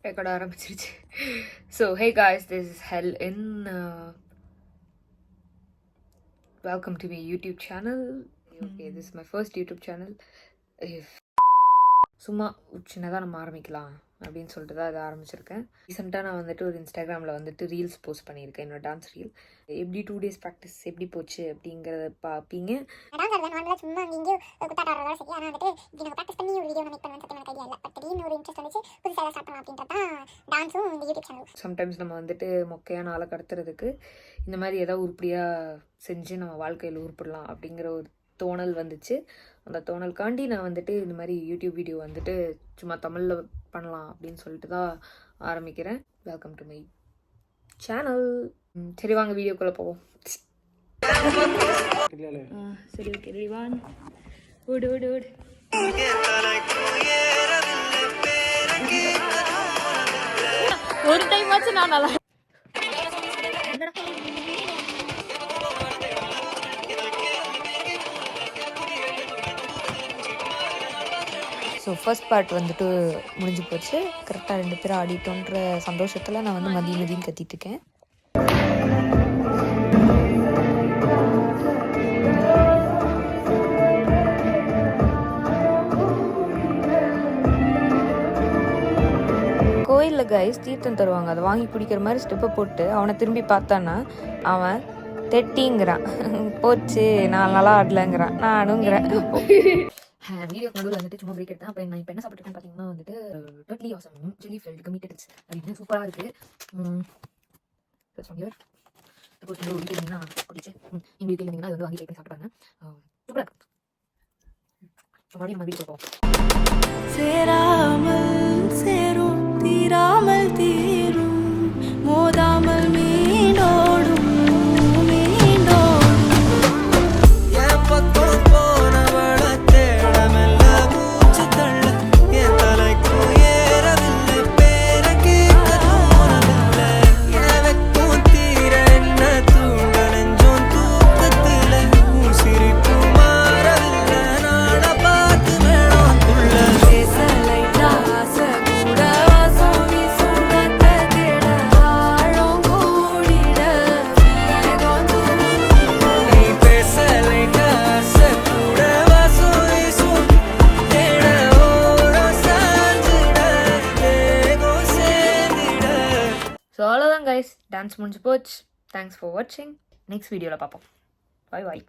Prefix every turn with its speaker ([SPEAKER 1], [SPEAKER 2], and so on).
[SPEAKER 1] Record ஆரம்பிச்சிருச்சு. So hey guys, this is Helen welcome to my YouTube channel. Okay, this is my first YouTube channel. சும்மா சின்னதாக நம்ம ஆரம்பிக்கலாம் அப்படின்னு சொல்லிட்டு தான் அதை ஆரம்பிச்சிருக்கேன். ரீசெண்டாக நான் வந்துட்டு ஒரு இன்ஸ்டாகிராமில் வந்துட்டு ரீல்ஸ் போஸ்ட் பண்ணியிருக்கேன், என்னோட டான்ஸ் ரீல். எப்படி 2 days ப்ராக்டிஸ் எப்படி போச்சு அப்படிங்கிறத பார்ப்பீங்க.
[SPEAKER 2] சும்மா இங்கேயும் குத்தாட்டாரோட சரி, ஆனால் வந்துட்டு இப்படி நான் ப்ராக்டிஸ் பண்ணி ஒரு வீடியோ மேக் பண்ணுவேன் சத்தியம் எனக்கு ஐடியா இல்லை. பட் திடீர்னு ஒரு இன்ட்ரெஸ்ட் வந்துச்சு, புதுசாக ஸ்டார்ட் பண்ணலாம் அப்படின்றது தான் டான்ஸும் இந்த யூடியூப் சேனல்.
[SPEAKER 1] சம்டைம்ஸ் நம்ம வந்துட்டு மொக்கையான ஆளை கடத்துறதுக்கு இந்த மாதிரி ஏதாவது உருப்படியாக செஞ்சு நம்ம வாழ்க்கையில் உருப்பிடலாம் அப்படிங்கிற ஒரு தோணல் வந்துச்சு. அந்த தோணலுக்காண்டி நான் வந்துட்டு இந்த மாதிரி யூடியூப் வீடியோ வந்துட்டு சும்மா தமிழில் பண்ணலாம் அப்படின்னு சொல்லிட்டு தான் ஆரம்பிக்கிறேன். Welcome to my channel. சரி, வாங்க வீடியோக்குள்ளே போவோம். சரி, ஓகே, ரெடி, வான், ஓடு ஓடு ஓடு. ஒரு டைம் ஆச்சு நான் நல்லா. ஸோ ஃபர்ஸ்ட் பார்ட் வந்துட்டு முடிஞ்சு போச்சு. கரெக்டாக 2 பேரும் ஆடிட்டோன்ற சந்தோஷத்தில் நான் வந்து மதியம் கத்திட்டு இருக்கேன். கோயிலில் கைஸ் தீர்த்தம் தருவாங்க, அதை வாங்கி குடிக்கிற மாதிரி ஸ்டெப்பை போட்டு அவனை திரும்பி பார்த்தான்னா அவன் தெட்டிங்கிறான், போச்சு நான் நல்லா ஆடலைங்கிறான், நானுங்கிறேன். வீடியோக்கு நடுவில் வந்துட்டு சும்மா பிரேக் எடுத்தேன். அப்புறம் நான் இப்போ என்ன சாப்பிட்டுருக்கேன் பார்த்தீங்கன்னா வந்துட்டு டோட்லி ஆசம் சில்லி ஃபில்ட் கமிட்டட்ஸ் அப்படின்னு சூப்பராக இருக்குது. ப்ளஸ் ஒன் இயர் சப்போஸ் வந்து வீட்டில் இருந்தீங்கன்னா குடிச்சு எங்கள் வீட்டில் இருந்தீங்கன்னா அது வந்து வாங்கி ட்ரை சாப்பிட்டாங்க. சூப்பராக இருக்குது. மறுபடியும் நம்ம வீட்டுக்கு போவோம். சேராமல் சேரும் தீராமல் தீரும் மோதாமல் மீண்டோடும் ஸோ அவ்வளோதான் கைஸ், டான்ஸ் முடிஞ்சு போச்சு. தேங்க்ஸ் ஃபார் வாட்சிங். நெக்ஸ்ட் வீடியோவில் பார்ப்போம். பாய் பாய்.